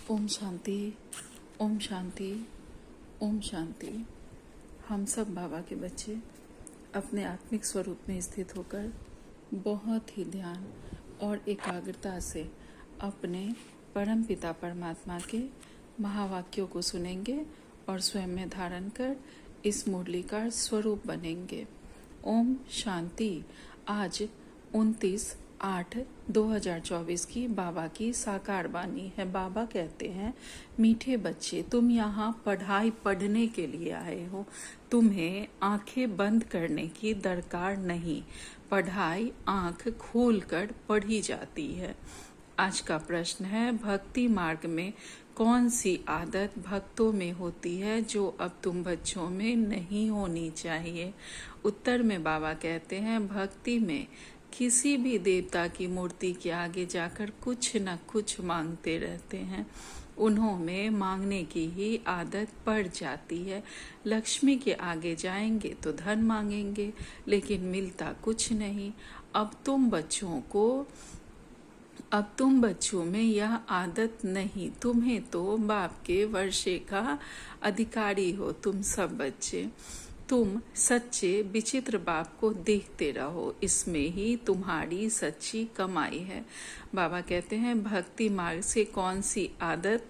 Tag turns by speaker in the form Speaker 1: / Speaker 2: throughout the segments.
Speaker 1: ओम शांति, ओम शांति, ओम शांति। हम सब बाबा के बच्चे अपने आत्मिक स्वरूप में स्थित होकर बहुत ही ध्यान और एकाग्रता से अपने परम पिता परमात्मा के महावाक्यों को सुनेंगे और स्वयं में धारण कर इस मुरली का स्वरूप बनेंगे। ओम शांति। आज 29/8/2024 की बाबा की साकार वाणी है। बाबा कहते हैं, मीठे बच्चे, तुम यहाँ पढ़ने के लिए आए हो, तुम्हें आंखें बंद करने की दरकार नहीं। पढ़ाई आंख खोलकर पढ़ी जाती है। आज का प्रश्न है, भक्ति मार्ग में कौन सी आदत भक्तों में होती है जो अब तुम बच्चों में नहीं होनी चाहिए? उत्तर में बाबा कहते हैं, भक्ति में किसी भी देवता की मूर्ति के आगे जाकर कुछ न कुछ मांगते रहते हैं। उन्होंने मांगने की ही आदत पड़ जाती है। लक्ष्मी के आगे जाएंगे तो धन मांगेंगे, लेकिन मिलता कुछ नहीं। अब तुम बच्चों में यह आदत नहीं। तुम्हें तो बाप के वर्षे का अधिकारी हो। तुम सब बच्चे, तुम सच्चे विचित्र बाप को देखते रहो, इसमें ही तुम्हारी सच्ची कमाई है। बाबा कहते हैं, भक्ति मार्ग से कौन सी आदत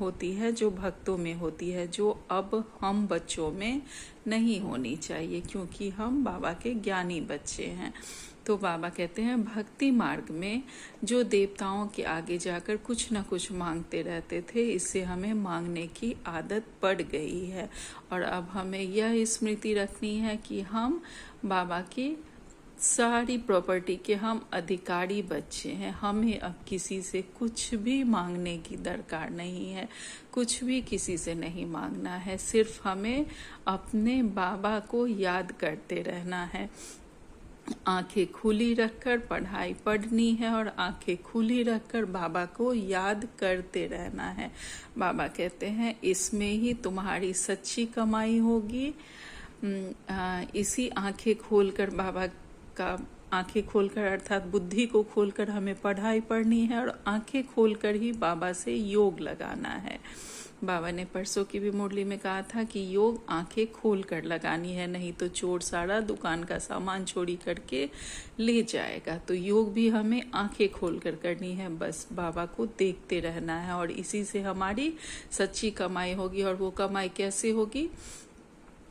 Speaker 1: होती है जो भक्तों में होती है, जो अब हम बच्चों में नहीं होनी चाहिए, क्योंकि हम बाबा के ज्ञानी बच्चे हैं। तो बाबा कहते हैं, भक्ति मार्ग में जो देवताओं के आगे जाकर कुछ न कुछ मांगते रहते थे, इससे हमें मांगने की आदत पड़ गई है। और अब हमें यह स्मृति रखनी है कि हम बाबा की सारी प्रॉपर्टी के हम अधिकारी बच्चे हैं। हमें अब किसी से कुछ भी मांगने की दरकार नहीं है, कुछ भी किसी से नहीं मांगना है। सिर्फ हमें अपने बाबा को याद करते रहना है। आंखें खुली रखकर पढ़ाई पढ़नी है और आंखें खुली रखकर बाबा को याद करते रहना है। बाबा कहते हैं, इसमें ही तुम्हारी सच्ची कमाई होगी। इसी आंखें खोलकर बाबा का आंखें खोलकर अर्थात बुद्धि को खोलकर हमें पढ़ाई पढ़नी है और आंखें खोलकर ही बाबा से योग लगाना है। बाबा ने परसों की भी मुरली में कहा था कि योग आंखें खोलकर लगानी है, नहीं तो चोर सारा दुकान का सामान चोरी करके ले जाएगा। तो योग भी हमें आंखें खोलकर करनी है, बस बाबा को देखते रहना है और इसी से हमारी सच्ची कमाई होगी। और वो कमाई कैसे होगी?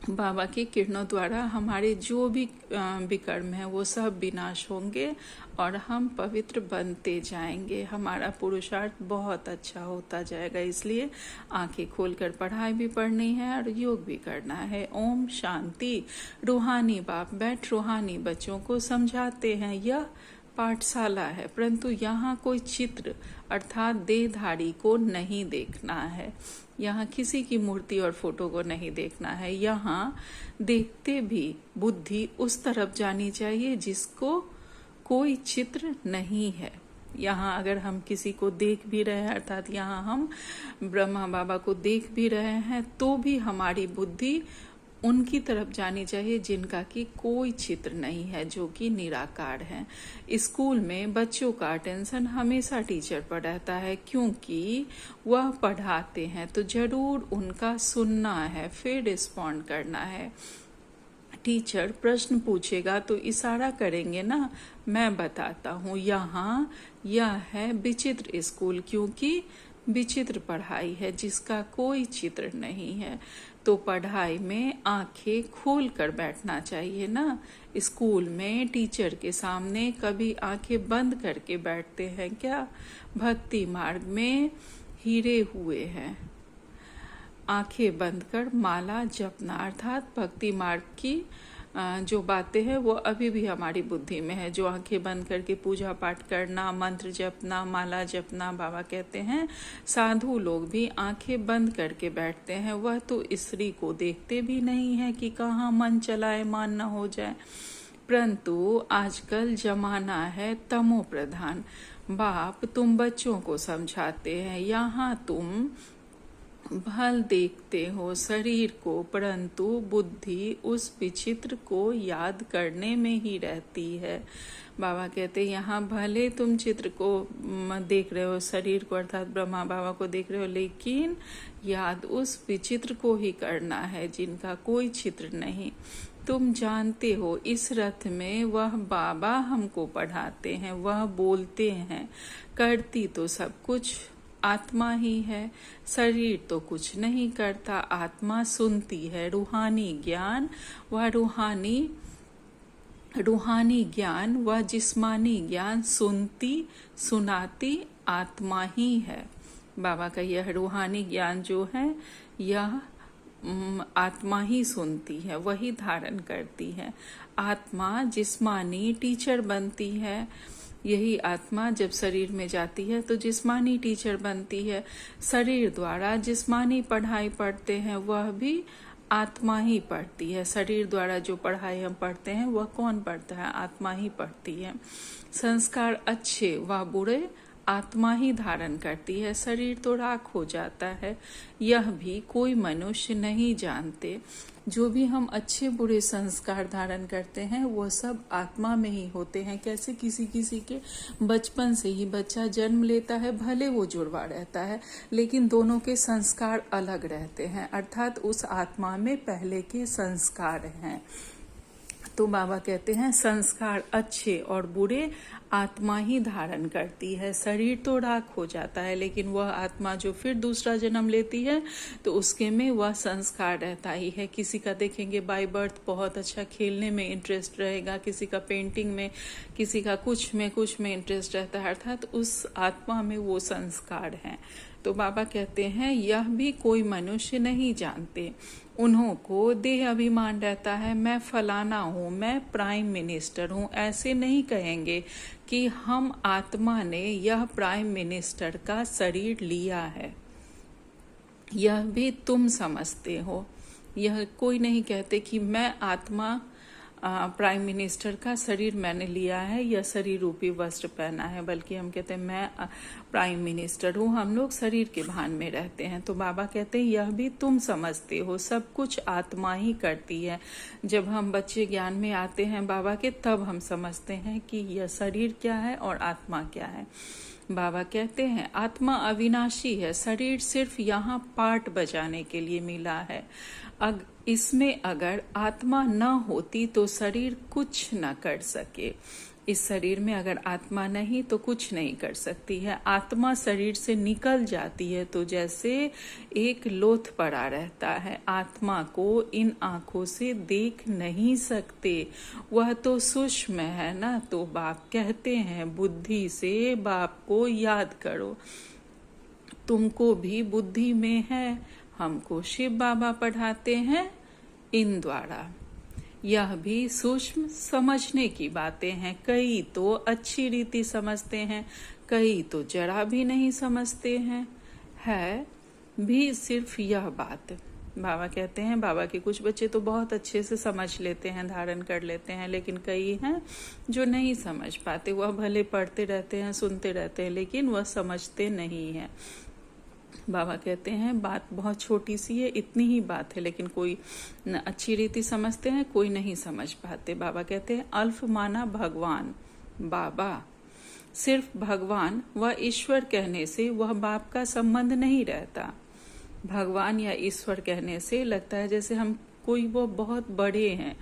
Speaker 1: बाबा की किरणों द्वारा हमारे जो भी विकर्म है वो सब विनाश होंगे और हम पवित्र बनते जाएंगे। हमारा पुरुषार्थ बहुत अच्छा होता जाएगा। इसलिए आंखें खोलकर पढ़ाई भी पढ़नी है और योग भी करना है। ओम शांति। रूहानी बाप बैठ रूहानी बच्चों को समझाते हैं, यह पाठशाला है, परंतु यहाँ कोई चित्र अर्थात देहधारी को नहीं देखना है। यहाँ किसी की मूर्ति और फोटो को नहीं देखना है। यहाँ देखते भी बुद्धि उस तरफ जानी चाहिए जिसको कोई चित्र नहीं है। यहाँ अगर हम किसी को देख भी रहे हैं, अर्थात यहाँ हम ब्रह्मा बाबा को देख भी रहे हैं, तो भी हमारी बुद्धि उनकी तरफ जानी चाहिए जिनका कि कोई चित्र नहीं है, जो कि निराकार है। स्कूल में बच्चों का अटेंशन हमेशा टीचर पर रहता है, क्योंकि वह पढ़ाते हैं, तो जरूर उनका सुनना है, फिर रिस्पॉन्ड करना है। टीचर प्रश्न पूछेगा तो इशारा करेंगे ना, मैं बताता हूँ। यहाँ यह है विचित्र स्कूल, क्योंकि विचित्र पढ़ाई है जिसका कोई चित्र नहीं है। तो पढ़ाई में आंखें खोल कर बैठना चाहिए ना। स्कूल में टीचर के सामने कभी आंखें बंद करके बैठते हैं क्या? भक्ति मार्ग में हीरे हुए हैं। आंखें बंद कर माला जपना, अर्थात भक्ति मार्ग की जो बातें हैं वो अभी भी हमारी बुद्धि में है। जो आंखें बंद करके पूजा पाठ करना, मंत्र जपना, माला जपना, बाबा कहते हैं साधु लोग भी आंखें बंद करके बैठते हैं। वह तो स्त्री को देखते भी नहीं है कि कहाँ मन चलाए मान न हो जाए। परंतु आजकल जमाना है तमो प्रधान। बाप तुम बच्चों को समझाते हैं, यहाँ तुम भल देखते हो शरीर को, परंतु बुद्धि उस विचित्र को याद करने में ही रहती है। बाबा कहते यहाँ भले तुम चित्र को देख रहे हो, शरीर को अर्थात ब्रह्मा बाबा को देख रहे हो, लेकिन याद उस विचित्र को ही करना है जिनका कोई चित्र नहीं। तुम जानते हो इस रथ में वह बाबा हमको पढ़ाते हैं, वह बोलते हैं, करती तो सब कुछ आत्मा ही है। शरीर तो कुछ नहीं करता, आत्मा सुनती है। रूहानी ज्ञान व जिस्मानी ज्ञान सुनाती आत्मा ही है। बाबा का यह रूहानी ज्ञान जो है यह आत्मा ही सुनती है, वही धारण करती है। आत्मा जिस्मानी टीचर बनती है। यही आत्मा जब शरीर में जाती है तो जिस्मानी टीचर बनती है। शरीर द्वारा जिस्मानी पढ़ाई पढ़ते हैं वह भी आत्मा ही पढ़ती है। शरीर द्वारा जो पढ़ाई हम पढ़ते हैं वह कौन पढ़ता है? आत्मा ही पढ़ती है। संस्कार अच्छे व बुरे आत्मा ही धारण करती है। शरीर तो राख हो जाता है, यह भी कोई मनुष्य नहीं जानते। जो भी हम अच्छे बुरे संस्कार धारण करते हैं वो सब आत्मा में ही होते हैं। कैसे किसी के बचपन से ही बच्चा जन्म लेता है, भले वो जुड़वा रहता है, लेकिन दोनों के संस्कार अलग रहते हैं, अर्थात उस आत्मा में पहले के संस्कार हैं। तो बाबा कहते हैं संस्कार अच्छे और बुरे आत्मा ही धारण करती है। शरीर तो राख हो जाता है, लेकिन वह आत्मा जो फिर दूसरा जन्म लेती है तो उसके में वह संस्कार रहता ही है। किसी का देखेंगे बाय बर्थ बहुत अच्छा खेलने में इंटरेस्ट रहेगा, किसी का पेंटिंग में, किसी का कुछ में इंटरेस्ट रहता है, अर्थात उस आत्मा में वो संस्कार हैं। तो बाबा कहते हैं यह भी कोई मनुष्य नहीं जानते। उन्हों को देह अभिमान रहता है, मैं फलाना हूँ, मैं प्राइम मिनिस्टर हूँ। ऐसे नहीं कहेंगे कि हम आत्मा ने यह प्राइम मिनिस्टर का शरीर लिया है, यह भी तुम समझते हो। यह कोई नहीं कहते कि मैं आत्मा प्राइम मिनिस्टर का शरीर मैंने लिया है या शरीर रूपी वस्त्र पहना है, बल्कि हम कहते हैं मैं प्राइम मिनिस्टर हूँ। हम लोग शरीर के भान में रहते हैं। तो बाबा कहते हैं यह भी तुम समझते हो, सब कुछ आत्मा ही करती है। जब हम बच्चे ज्ञान में आते हैं बाबा के, तब हम समझते हैं कि यह शरीर क्या है और आत्मा क्या है। बाबा कहते हैं आत्मा अविनाशी है, शरीर सिर्फ यहाँ पार्ट बजाने के लिए मिला है। इसमें अगर आत्मा न होती तो शरीर कुछ न कर सके। इस शरीर में अगर आत्मा नहीं तो कुछ नहीं कर सकती है। आत्मा शरीर से निकल जाती है तो जैसे एक लोथ पड़ा रहता है। आत्मा को इन आंखों से देख नहीं सकते, वह तो सूक्ष्म है ना। तो बाप कहते हैं बुद्धि से बाप को याद करो। तुमको भी बुद्धि में है, हमको शिव बाबा पढ़ाते हैं इन द्वारा। यह भी सूक्ष्म समझने की बातें हैं। कई तो अच्छी रीति समझते हैं, कई तो जरा भी नहीं समझते हैं। है भी सिर्फ यह बात। बाबा कहते हैं बाबा के कुछ बच्चे तो बहुत अच्छे से समझ लेते हैं, धारण कर लेते हैं, लेकिन कई हैं जो नहीं समझ पाते। वह भले पढ़ते रहते हैं, सुनते रहते हैं, लेकिन वह समझते नहीं है। बाबा कहते हैं बात बहुत छोटी सी है, इतनी ही बात है, लेकिन कोई अच्छी रीति समझते हैं, कोई नहीं समझ पाते। बाबा कहते हैं अल्फ माना भगवान। बाबा सिर्फ भगवान व ईश्वर कहने से वह बाप का संबंध नहीं रहता। भगवान या ईश्वर कहने से लगता है जैसे हम कोई वो बहुत बड़े हैं,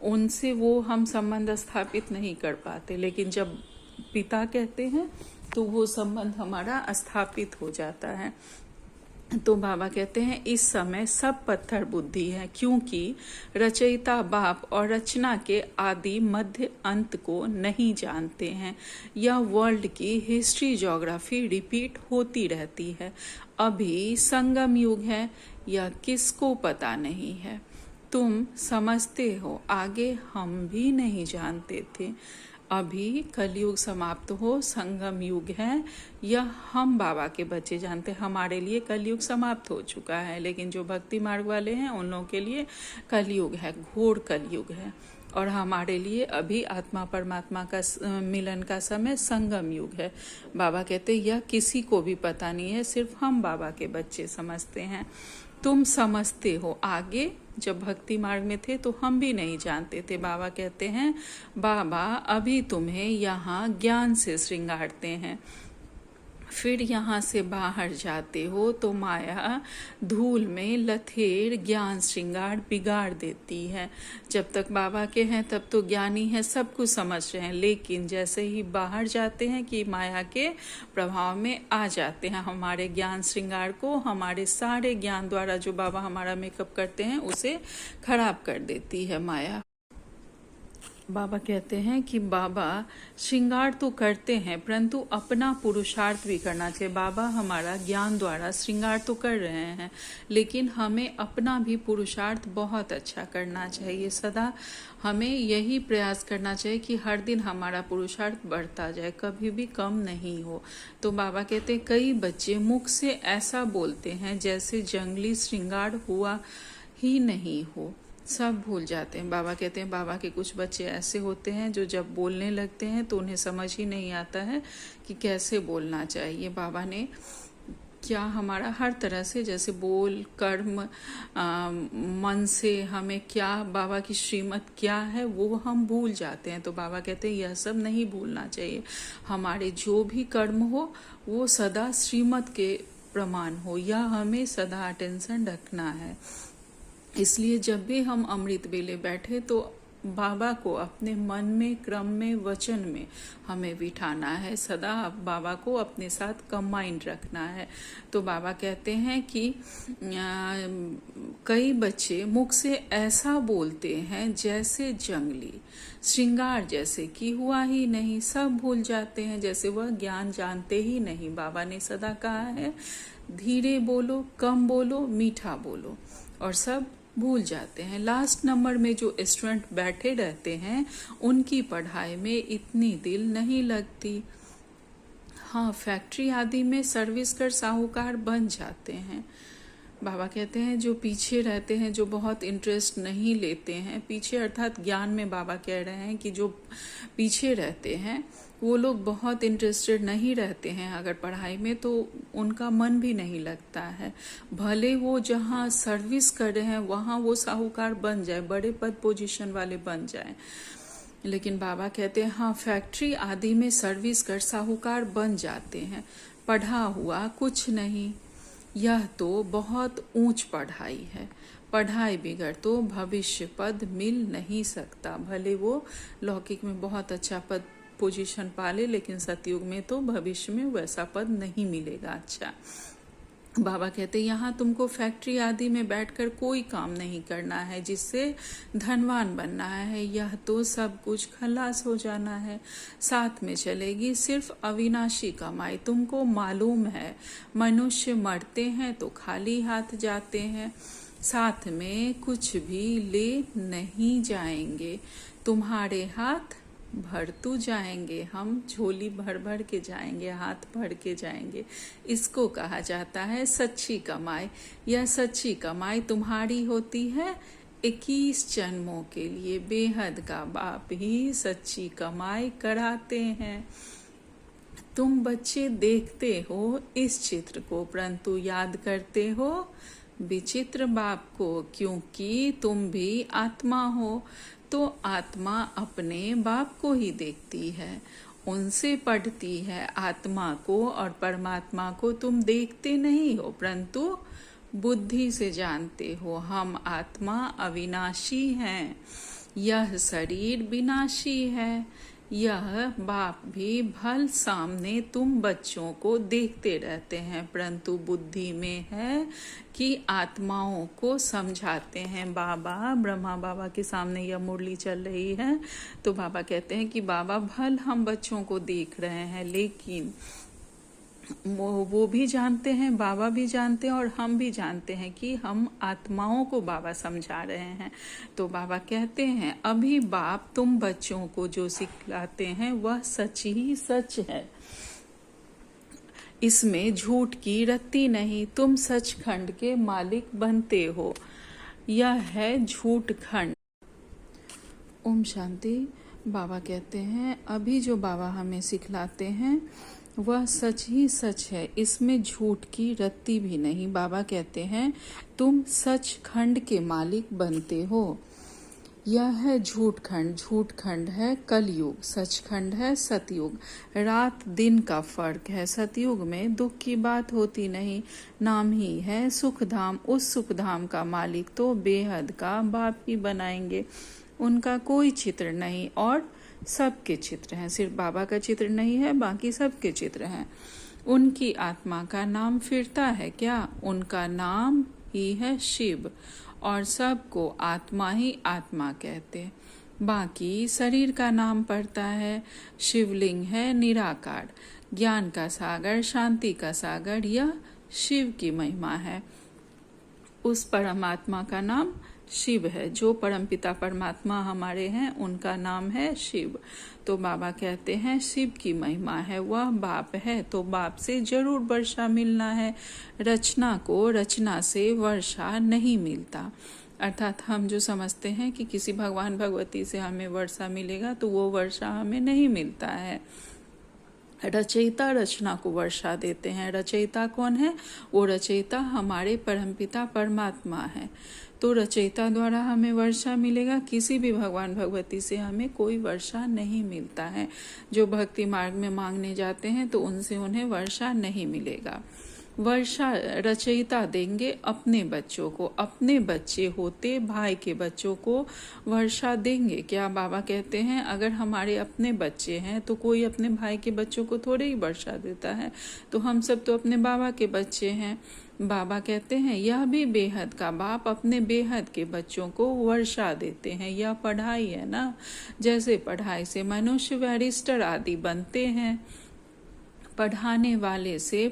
Speaker 1: उनसे वो हम संबंध स्थापित नहीं कर पाते, लेकिन जब पिता कहते हैं तो वो संबंध हमारा स्थापित हो जाता है। तो बाबा कहते हैं इस समय सब पत्थर बुद्धि है, क्योंकि रचयिता बाप और रचना के आदि मध्य अंत को नहीं जानते हैं। यह वर्ल्ड की हिस्ट्री ज्योग्राफी रिपीट होती रहती है। अभी संगम युग है, यह किसको पता नहीं है। तुम समझते हो, आगे हम भी नहीं जानते थे। अभी कलयुग समाप्त हो, संगम युग है, यह हम बाबा के बच्चे जानते हैं। हमारे लिए कलयुग समाप्त हो चुका है, लेकिन जो भक्ति मार्ग वाले हैं उन लोगों के लिए कलयुग है, घोर कलयुग है। और हमारे लिए अभी आत्मा परमात्मा का मिलन का समय संगम युग है। बाबा कहते यह किसी को भी पता नहीं है, सिर्फ हम बाबा के बच्चे समझते हैं। तुम समझते हो, आगे जब भक्ति मार्ग में थे तो हम भी नहीं जानते थे। बाबा कहते हैं बाबा अभी तुम्हें यहाँ ज्ञान से श्रृंगारते हैं, फिर यहाँ से बाहर जाते हो तो माया धूल में लथेर ज्ञान श्रृंगार बिगाड़ देती है। जब तक बाबा के हैं तब तो ज्ञानी है, सब कुछ समझ रहे हैं, लेकिन जैसे ही बाहर जाते हैं कि माया के प्रभाव में आ जाते हैं, हमारे ज्ञान श्रृंगार को, हमारे सारे ज्ञान द्वारा जो बाबा हमारा मेकअप करते हैं उसे खराब कर देती है माया। बाबा कहते हैं कि बाबा श्रृंगार तो करते हैं परंतु अपना पुरुषार्थ भी करना चाहिए। बाबा हमारा ज्ञान द्वारा श्रृंगार तो कर रहे हैं, लेकिन हमें अपना भी पुरुषार्थ बहुत अच्छा करना चाहिए। सदा हमें यही प्रयास करना चाहिए कि हर दिन हमारा पुरुषार्थ बढ़ता जाए, कभी भी कम नहीं हो। तो बाबा कहते हैं कई बच्चे मुख से ऐसा बोलते हैं जैसे जंगली श्रृंगार हुआ ही नहीं हो, सब भूल जाते हैं। बाबा कहते हैं बाबा के कुछ बच्चे ऐसे होते हैं जो जब बोलने लगते हैं तो उन्हें समझ ही नहीं आता है कि कैसे बोलना चाहिए। बाबा ने क्या हमारा हर तरह से, जैसे बोल, कर्म, मन से हमें क्या बाबा की श्रीमत क्या है वो हम भूल जाते हैं। तो बाबा कहते हैं यह सब नहीं भूलना चाहिए, हमारे जो भी कर्म हो वो सदा श्रीमत के प्रमाण हो, यह हमें सदा अटेंशन रखना है। इसलिए जब भी हम अमृत बेले बैठे तो बाबा को अपने मन में, क्रम में, वचन में हमें बिठाना है, सदा बाबा को अपने साथ कंबाइंड रखना है। तो बाबा कहते हैं कि कई बच्चे मुख से ऐसा बोलते हैं जैसे जंगली श्रृंगार जैसे कि हुआ ही नहीं, सब भूल जाते हैं, जैसे वह ज्ञान जानते ही नहीं। बाबा ने सदा कहा है धीरे बोलो, कम बोलो, मीठा बोलो, और सब भूल जाते हैं। लास्ट नंबर में जो स्टूडेंट बैठे रहते हैं उनकी पढ़ाई में इतनी दिल नहीं लगती। हाँ, फैक्ट्री आदि में सर्विस कर साहूकार बन जाते हैं। बाबा कहते हैं जो पीछे रहते हैं, जो बहुत इंटरेस्ट नहीं लेते हैं, पीछे अर्थात ज्ञान में बाबा कह रहे हैं कि जो पीछे रहते हैं वो लोग बहुत इंटरेस्टेड नहीं रहते हैं अगर पढ़ाई में, तो उनका मन भी नहीं लगता है। भले वो जहाँ सर्विस कर रहे हैं वहाँ वो साहूकार बन जाए, बड़े पद पोजीशन वाले बन जाए, लेकिन बाबा कहते हैं हाँ फैक्ट्री आदि में सर्विस कर साहूकार बन जाते हैं, पढ़ा हुआ कुछ नहीं। यह तो बहुत ऊंच पढ़ाई है, पढ़ाई बिगड़ तो भविष्य पद मिल नहीं सकता। भले वो लौकिक में बहुत अच्छा पद पोजीशन पाले, लेकिन सतयुग में तो भविष्य में वैसा पद नहीं मिलेगा अच्छा। बाबा कहते यहाँ तुमको फैक्ट्री आदि में बैठकर कोई काम नहीं करना है जिससे धनवान बनना है, यह तो सब कुछ खलास हो जाना है। साथ में चलेगी सिर्फ अविनाशी कमाई। तुमको मालूम है मनुष्य मरते हैं तो खाली हाथ जाते हैं, साथ में कुछ भी ले नहीं जाएंगे, तुम्हारे हाथ भरतू जाएंगे, हम झोली भर भर के जाएंगे, हाथ भर के जाएंगे। इसको कहा जाता है सच्ची कमाई। यह सच्ची कमाई तुम्हारी होती है 21 जन्मों के लिए। बेहद का बाप ही सच्ची कमाई कराते हैं। तुम बच्चे देखते हो इस चित्र को परंतु याद करते हो विचित्र बाप को, क्योंकि तुम भी आत्मा हो तो आत्मा अपने बाप को ही देखती है, उनसे पढ़ती है। आत्मा को और परमात्मा को तुम देखते नहीं हो परंतु बुद्धि से जानते हो। हम आत्मा अविनाशी हैं, यह शरीर विनाशी है। यह बाप भी भल सामने तुम बच्चों को देखते रहते हैं परंतु बुद्धि में है कि आत्माओं को समझाते हैं। बाबा ब्रह्मा बाबा के सामने यह मुरली चल रही है तो बाबा कहते हैं कि बाबा भल हम बच्चों को देख रहे हैं, लेकिन वो भी जानते हैं, बाबा भी जानते हैं और हम भी जानते हैं कि हम आत्माओं को बाबा समझा रहे हैं। तो बाबा कहते हैं अभी बाप तुम बच्चों को जो सिखलाते हैं वह सच ही सच है, इसमें झूठ की रत्ती नहीं। तुम सचखंड के मालिक बनते हो, यह है झूठ खंड। ओम शांति। बाबा कहते हैं अभी जो बाबा हमें सिखलाते हैं वह सच ही सच है, इसमें झूठ की रत्ती भी नहीं। बाबा कहते हैं तुम सचखंड के मालिक बनते हो। यह है झूठ खंड, झूठ खंड है कलयुग, सचखंड है सतयुग। रात दिन का फर्क है। सतयुग में दुख की बात होती नहीं, नाम ही है सुखधाम। उस सुखधाम का मालिक तो बेहद का बाप ही बनाएंगे। उनका कोई चित्र नहीं और सबके चित्र हैं। सिर्फ बाबा का चित्र नहीं है, बाकी सबके चित्र हैं। उनकी आत्मा का नाम फिरता है क्या? उनका नाम ही है शिव और सबको आत्मा ही आत्मा कहते। बाकी शरीर का नाम पड़ता है। शिवलिंग है निराकार, ज्ञान का सागर, शांति का सागर। यह शिव की महिमा है। उस परमात्मा का नाम शिव है। जो परमपिता परमात्मा हमारे हैं उनका नाम है शिव। तो बाबा कहते हैं शिव की महिमा है, वह बाप है तो बाप से जरूर वर्षा मिलना है। रचना को रचना से वर्षा नहीं मिलता। अर्थात हम जो समझते हैं कि किसी भगवान भगवती से हमें वर्षा मिलेगा, तो वो वर्षा हमें नहीं मिलता है। रचयिता रचना को वर्षा देते हैं। रचयिता कौन है? वो रचयिता हमारे परमपिता परमात्मा है। तो रचयिता द्वारा हमें वर्षा मिलेगा। किसी भी भगवान भगवती से हमें कोई वर्षा नहीं मिलता है। जो भक्ति मार्ग में मांगने जाते हैं तो उनसे उन्हें वर्षा नहीं मिलेगा। वर्षा रचयिता देंगे अपने बच्चों को। अपने बच्चे होते भाई के बच्चों को वर्षा देंगे क्या? बाबा कहते हैं अगर हमारे अपने बच्चे हैं तो कोई अपने भाई के बच्चों को थोड़े ही वर्षा देता है। तो हम सब तो अपने बाबा के बच्चे हैं। बाबा कहते हैं यह भी बेहद का बाप अपने बेहद के बच्चों को वर्षा देते हैं। यह पढ़ाई है ना। जैसे पढ़ाई से मनुष्य बैरिस्टर आदि बनते हैं। पढ़ाने वाले से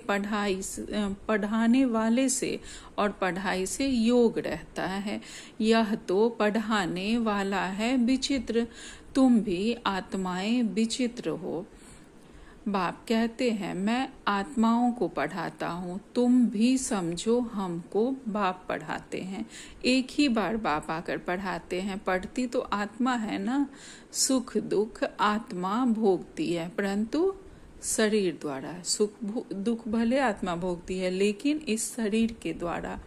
Speaker 1: और पढ़ाई से योग रहता है। यह तो पढ़ाने वाला है विचित्र। तुम भी आत्माएं विचित्र हो। बाप कहते हैं मैं आत्माओं को पढ़ाता हूँ, तुम भी समझो हमको बाप पढ़ाते हैं। एक ही बार बाप आकर पढ़ाते हैं। पढ़ती तो आत्मा है ना। सुख दुख आत्मा भोगती है, परंतु शरीर द्वारा। सुख दुख भले आत्मा भोगती है, लेकिन इस शरीर के द्वारा।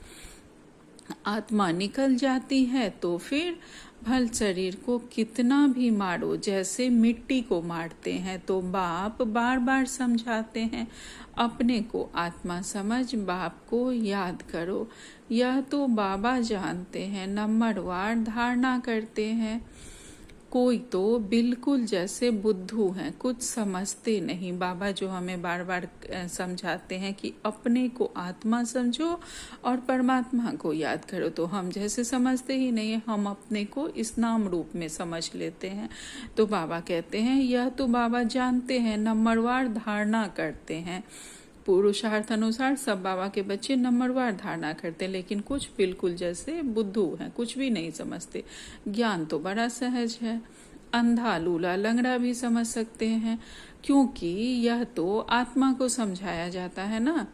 Speaker 1: आत्मा निकल जाती है तो फिर भल शरीर को कितना भी मारो, जैसे मिट्टी को मारते हैं। तो बाप बार बार समझाते हैं अपने को आत्मा समझ, बाप को याद करो। यह तो बाबा जानते हैं, नंबरवार धारणा करते हैं। कोई तो बिल्कुल जैसे बुद्धू हैं, कुछ समझते नहीं। बाबा जो हमें बार बार समझाते हैं कि अपने को आत्मा समझो और परमात्मा को याद करो, तो हम जैसे समझते ही नहीं। हम अपने को इस नाम रूप में समझ लेते हैं। तो बाबा कहते हैं यह तो बाबा जानते हैं, नंबरवार धारणा करते हैं। पुरुषार्थ अनुसार सब बाबा के बच्चे नंबरवार धारणा करते हैं, लेकिन कुछ बिल्कुल जैसे बुद्धू हैं, कुछ भी नहीं समझते। ज्ञान तो बड़ा सहज है, अंधा लूला लंगड़ा भी समझ सकते हैं, क्योंकि यह तो आत्मा को समझाया जाता है ना।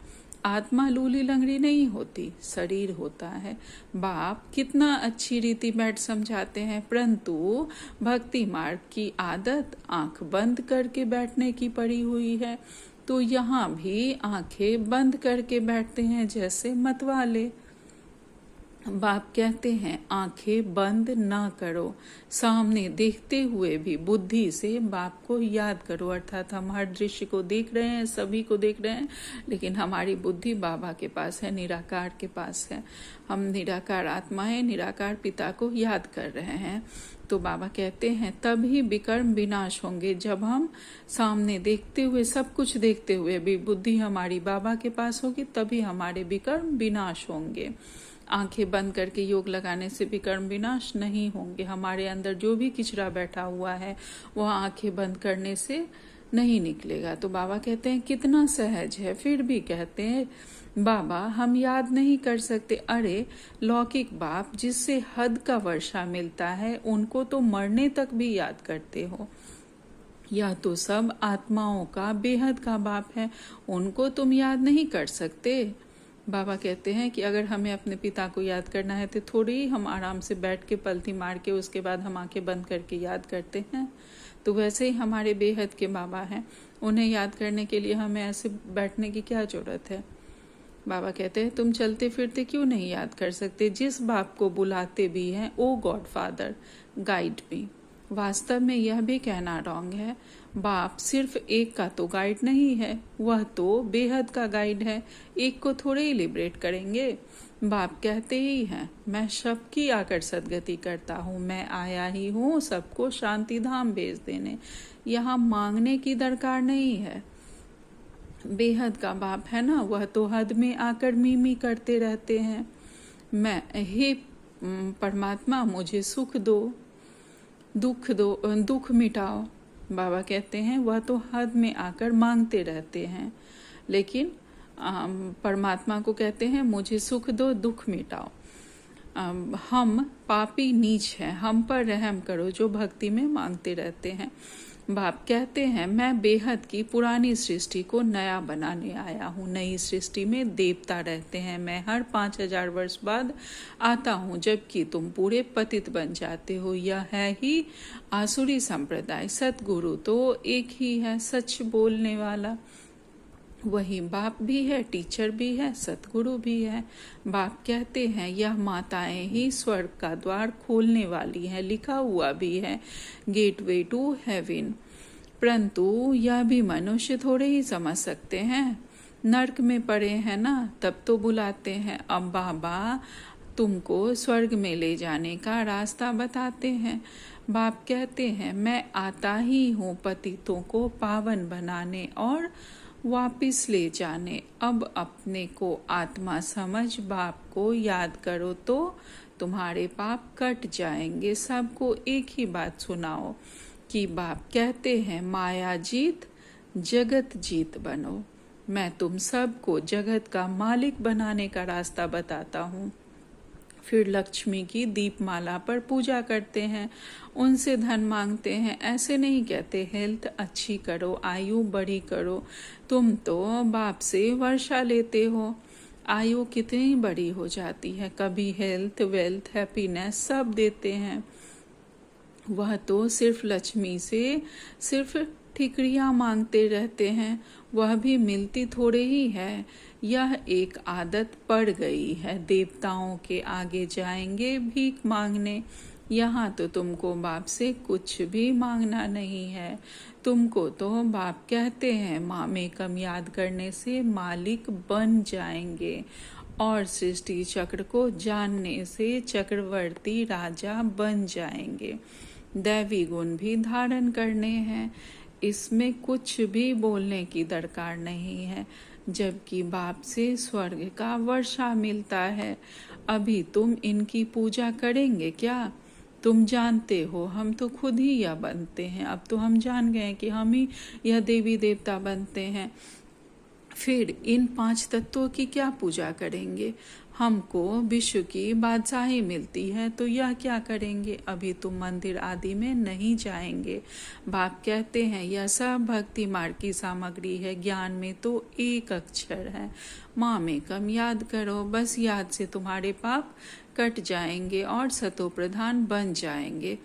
Speaker 1: आत्मा लूली लंगड़ी नहीं होती, शरीर होता है। बाप कितना अच्छी रीति बैठ समझाते हैं, परंतु भक्ति मार्ग की आदत आंख बंद करके बैठने की पड़ी हुई है। तो यहाँ भी आंखें बंद करके बैठते हैं जैसे मतवाले। बाप कहते हैं आंखें बंद ना करो, सामने देखते हुए भी बुद्धि से बाप को याद करो। अर्थात हम हर दृश्य को देख रहे हैं, सभी को देख रहे हैं, लेकिन हमारी बुद्धि बाबा के पास है, निराकार के पास है। हम निराकार आत्मा है, निराकार पिता को याद कर रहे हैं। तो बाबा कहते हैं तभी विकर्म विनाश होंगे, जब हम सामने देखते हुए, सब कुछ देखते हुए भी बुद्धि हमारी बाबा के पास होगी, तभी हमारे विकर्म विनाश होंगे। आंखें बंद करके योग लगाने से विकर्म विनाश नहीं होंगे। हमारे अंदर जो भी किचरा बैठा हुआ है वह आंखें बंद करने से नहीं निकलेगा। तो बाबा कहते हैं कितना सहज है, फिर भी कहते हैं बाबा हम याद नहीं कर सकते। अरे लौकिक बाप जिससे हद का वर्षा मिलता है, उनको तो मरने तक भी याद करते हो। यह तो सब आत्माओं का बेहद का बाप है, उनको तुम याद नहीं कर सकते। बाबा कहते हैं कि अगर हमें अपने पिता को याद करना है तो थोड़ी ही हम आराम से बैठ के पलथी मार के उसके बाद हम आंखें बंद करके याद करते हैं। तो वैसे ही हमारे बेहद के बाबा हैं, उन्हें याद करने के लिए हमें ऐसे बैठने की क्या जरूरत है। बाबा कहते हैं तुम चलते फिरते क्यों नहीं याद कर सकते, जिस बाप को बुलाते भी हैं, ओ गॉड फादर गाइड मी। वास्तव में यह भी कहना रॉन्ग है। बाप सिर्फ एक का तो गाइड नहीं है, वह तो बेहद का गाइड है। एक को थोड़े ही लिबरेट करेंगे। बाप कहते ही हैं मैं सबकी आकर सदगति करता हूँ, मैं आया ही हूँ सबको शांति धाम भेज देने। यहाँ मांगने की दरकार नहीं है। बेहद का बाप है ना, वह तो हद में आकर मीमी करते रहते हैं। मैं हे परमात्मा मुझे सुख दो, दुख मिटाओ। बाबा कहते हैं वह तो हद में आकर मांगते रहते हैं, लेकिन परमात्मा को कहते हैं मुझे सुख दो, दुख मिटाओ। हम पापी नीच हैं, हम पर रहम करो जो भक्ति में मांगते रहते हैं। बाप कहते हैं मैं बेहद की पुरानी सृष्टि को नया बनाने आया हूँ। नई सृष्टि में देवता रहते हैं, मैं हर 5000 वर्ष बाद आता हूँ, जबकि तुम पूरे पतित बन जाते हो। यह है ही आसुरी संप्रदाय। सतगुरु तो एक ही है, सच बोलने वाला। वही बाप भी है, टीचर भी है, सतगुरु भी है। बाप कहते हैं यह माताएं ही स्वर्ग का द्वार खोलने वाली हैं, लिखा हुआ भी है गेटवे टू हेवन। परंतु यह भी मनुष्य थोड़े ही समझ सकते हैं। नर्क में पड़े हैं ना, तब तो बुलाते हैं। अब बाबा तुमको स्वर्ग में ले जाने का रास्ता बताते हैं। बाप कहते हैं मैं आता ही हूँ पतितों को पावन बनाने और वापिस ले जाने। अब अपने को आत्मा समझ बाप को याद करो तो तुम्हारे पाप कट जाएंगे। सबको एक ही बात सुनाओ कि बाप कहते हैं माया जीत जगत जीत बनो। मैं तुम सबको जगत का मालिक बनाने का रास्ता बताता हूँ। फिर लक्ष्मी की दीपमाला पर पूजा करते हैं, उनसे धन मांगते हैं। ऐसे नहीं कहते हेल्थ अच्छी करो, आयु बड़ी करो। तुम तो बाप से वर्षा लेते हो, आयु कितनी बड़ी हो जाती है। कभी हेल्थ, वेल्थ, हैप्पीनेस सब देते हैं। वह तो सिर्फ लक्ष्मी से सिर्फ ठिकरियां मांगते रहते हैं, वह भी मिलती थोड़े ही है। यह एक आदत पड़ गई है। देवताओं के आगे जाएंगे भीख मांगने। यहाँ तो तुमको बाप से कुछ भी मांगना नहीं है। तुमको तो बाप कहते हैं माँ में कम याद करने से मालिक बन जाएंगे और सृष्टि चक्र को जानने से चक्रवर्ती राजा बन जाएंगे। दैवी गुण भी धारण करने हैं, इसमें कुछ भी बोलने की दरकार नहीं है। जबकि बाप से स्वर्ग का वर्षा मिलता है। अभी तुम इनकी पूजा करेंगे क्या? तुम जानते हो हम तो खुद ही यह बनते हैं। अब तो हम जान गए कि हम ही यह देवी देवता बनते हैं। फिर इन 5 तत्वों की क्या पूजा करेंगे? हमको विश्व की बादशाही मिलती है तो यह क्या करेंगे? अभी तुम मंदिर आदि में नहीं जाएंगे। बाप कहते हैं यह सब भक्ति मार्ग की सामग्री है। ज्ञान में तो एक अक्षर है। माँ में कम याद करो, बस याद से तुम्हारे पाप कट जाएंगे और सतो प्रधान बन जाएंगे।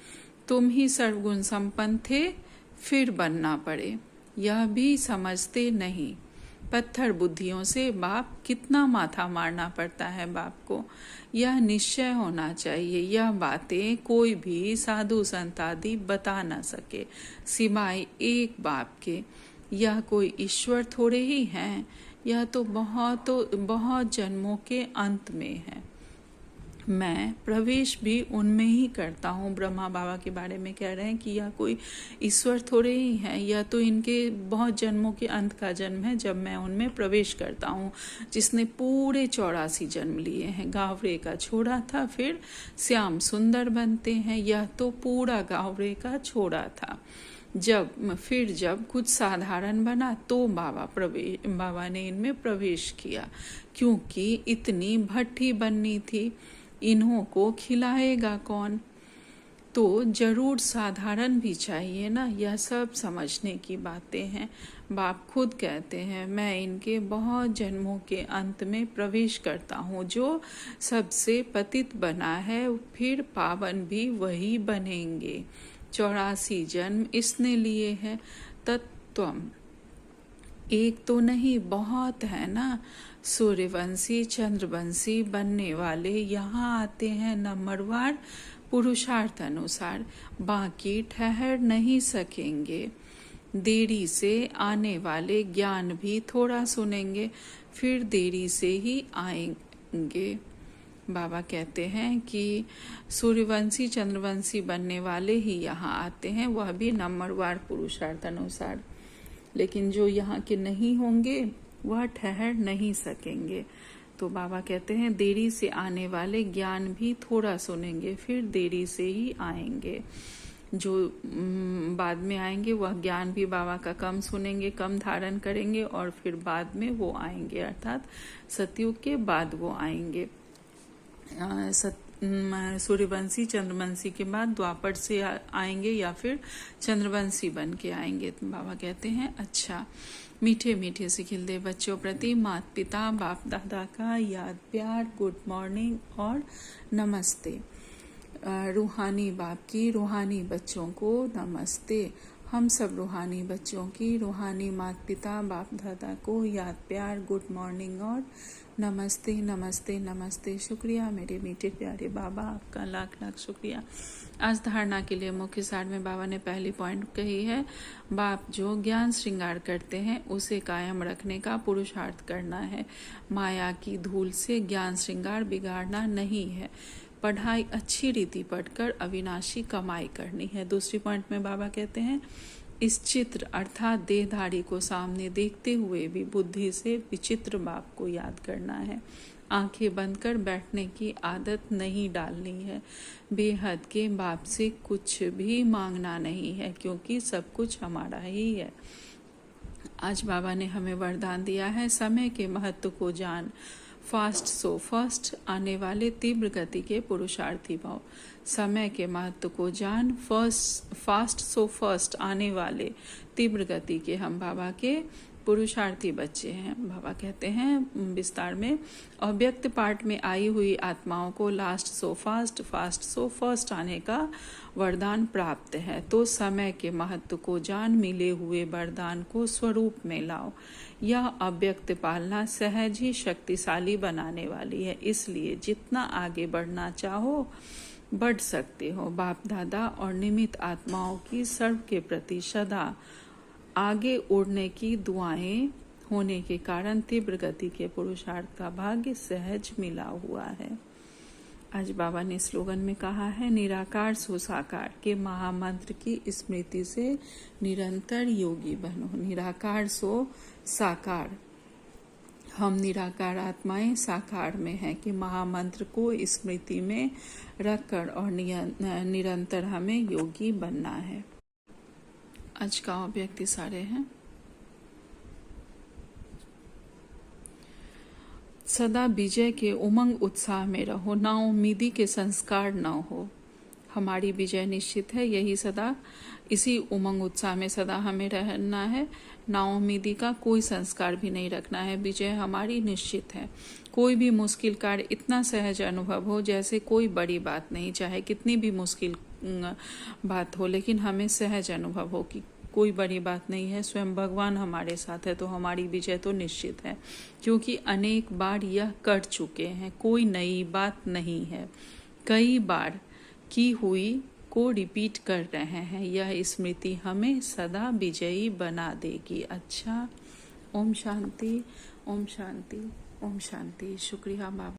Speaker 1: तुम ही सर्वगुण संपन्न थे, फिर बनना पड़े, यह भी समझते नहीं। पत्थर बुद्धियों से बाप कितना माथा मारना पड़ता है बाप को, यह निश्चय होना चाहिए। यह बातें कोई भी साधु संत आदि बता ना सके सिवाय एक बाप के। यह कोई ईश्वर थोड़े ही हैं, यह तो बहुत जन्मों के अंत में है। मैं प्रवेश भी उनमें ही करता हूँ। ब्रह्मा बाबा के बारे में कह रहे हैं कि यह कोई ईश्वर थोड़े ही है, यह तो इनके बहुत जन्मों के अंत का जन्म है जब मैं उनमें प्रवेश करता हूँ। जिसने पूरे 84 जन्म लिए हैं। गावरे का छोड़ा था, फिर श्याम सुंदर बनते हैं। यह तो पूरा गावरे का छोड़ा था। जब कुछ साधारण बना तो बाबा ने इनमें प्रवेश किया, क्योंकि इतनी भट्ठी बननी थी। इन्हों को खिलाएगा कौन? तो जरूर साधारण भी चाहिए ना। यह सब समझने की बातें हैं। बाप खुद कहते हैं, मैं इनके बहुत जन्मों के अंत में प्रवेश करता हूँ। जो सबसे पतित बना है फिर पावन भी वही बनेंगे। 84 जन्म इसने लिए हैं। तत्त्वम एक तो नहीं, बहुत है ना। सूर्यवंशी चंद्रवंशी बनने वाले यहाँ आते हैं नंबरवार पुरुषार्थ अनुसार, बाकी ठहर नहीं सकेंगे। देरी से आने वाले ज्ञान भी थोड़ा सुनेंगे, फिर देरी से ही आएंगे। बाबा कहते हैं कि सूर्यवंशी चंद्रवंशी बनने वाले ही यहाँ आते हैं, वह भी नंबरवार पुरुषार्थ अनुसार। लेकिन जो यहाँ के नहीं होंगे वह ठहर नहीं सकेंगे। तो बाबा कहते हैं देरी से आने वाले ज्ञान भी थोड़ा सुनेंगे, फिर देरी से ही आएंगे। जो बाद में आएंगे वह ज्ञान भी बाबा का कम सुनेंगे, कम धारण करेंगे और फिर बाद में वो आएंगे, अर्थात सतयुग के बाद वो आएंगे। सूर्यवंशी चंद्रवंशी के बाद द्वापर से आएंगे या फिर चंद्रवंशी बन के आएंगे। तो बाबा कहते हैं अच्छा, मीठे मीठे से खिलते बच्चों प्रति माता पिता बाप दादा का याद प्यार, गुड मॉर्निंग और नमस्ते। रूहानी बाप की रूहानी बच्चों को नमस्ते। हम सब रूहानी बच्चों की रूहानी माता पिता बाप दादा को याद प्यार, गुड मॉर्निंग और नमस्ते नमस्ते नमस्ते। शुक्रिया मेरे मीठे प्यारे बाबा, आपका लाख लाख शुक्रिया। आज धारणा के लिए मुख्य सार में बाबा ने पहली पॉइंट कही है, बाप जो ज्ञान श्रृंगार करते हैं उसे कायम रखने का पुरुषार्थ करना है। माया की धूल से ज्ञान श्रृंगार बिगाड़ना नहीं है। पढ़ाई अच्छी रीति पढ़कर अविनाशी कमाई करनी है। दूसरी पॉइंट में बाबा कहते हैं, इस चित्र अर्थात देहधारी को सामने देखते हुए भी बुद्धि से विचित्र बाप को याद करना है। आंखें बंद कर बैठने की आदत नहीं डालनी है। बेहद के बाप से कुछ भी मांगना नहीं है, क्योंकि सब कुछ हमारा ही है। आज बाबा ने हमें वरदान दिया है, समय के महत्व को जान, फास्ट सो फर्स्ट, आने वाले तीव्र गति के पुरुषार्थी भाव। समय के महत्व को जान, फास्ट सो फर्स्ट, आने वाले तीव्र गति के हम बाबा के पुरुषार्थी बच्चे हैं। बाबा कहते हैं विस्तार में, अव्यक्त पाठ में आई हुई आत्माओं को last so fast, fast so first आने का वरदान प्राप्त है। तो समय के महत्व को जान, मिले हुए वरदान को स्वरूप में लाओ। यह अव्यक्त पालना सहज ही शक्तिशाली बनाने वाली है, इसलिए जितना आगे बढ़ना चाहो बढ़ सकते हो। बाप दादा और निमित्त आत्माओं की सर्व के प्रति सदा आगे उड़ने की दुआएं होने के कारण तीव्र गति के पुरुषार्थ का भाग्य सहज मिला हुआ है। आज बाबा ने स्लोगन में कहा है, निराकार सो साकार के महामंत्र की स्मृति से निरंतर योगी बनो। निराकार सो साकार, हम निराकार आत्माएं साकार में हैं कि महामंत्र को स्मृति में रखकर और निरंतर हमें योगी बनना है। आज का अव्यक्त सारे हैं, सदा विजय के उमंग उत्साह में रहो, ना उम्मीदी के संस्कार न हो। हमारी विजय निश्चित है, यही सदा इसी उमंग उत्साह में सदा हमें रहना है। नाउम्मीदी का कोई संस्कार भी नहीं रखना है। विजय हमारी निश्चित है। कोई भी मुश्किल कार्य इतना सहज अनुभव हो जैसे कोई बड़ी बात नहीं, चाहे कितनी भी मुश्किल बात हो, लेकिन हमें सहज अनुभव हो कि कोई बड़ी बात नहीं है, स्वयं भगवान हमारे साथ है, तो हमारी विजय तो निश्चित है, क्योंकि अनेक बार यह कर चुके हैं। कोई नई बात नहीं है, कई बार की हुई को रिपीट कर रहे हैं। यह स्मृति हमें सदा विजयी बना देगी। अच्छा, ओम शांति, ओम शांति, ओम शांति। शुक्रिया बाबा।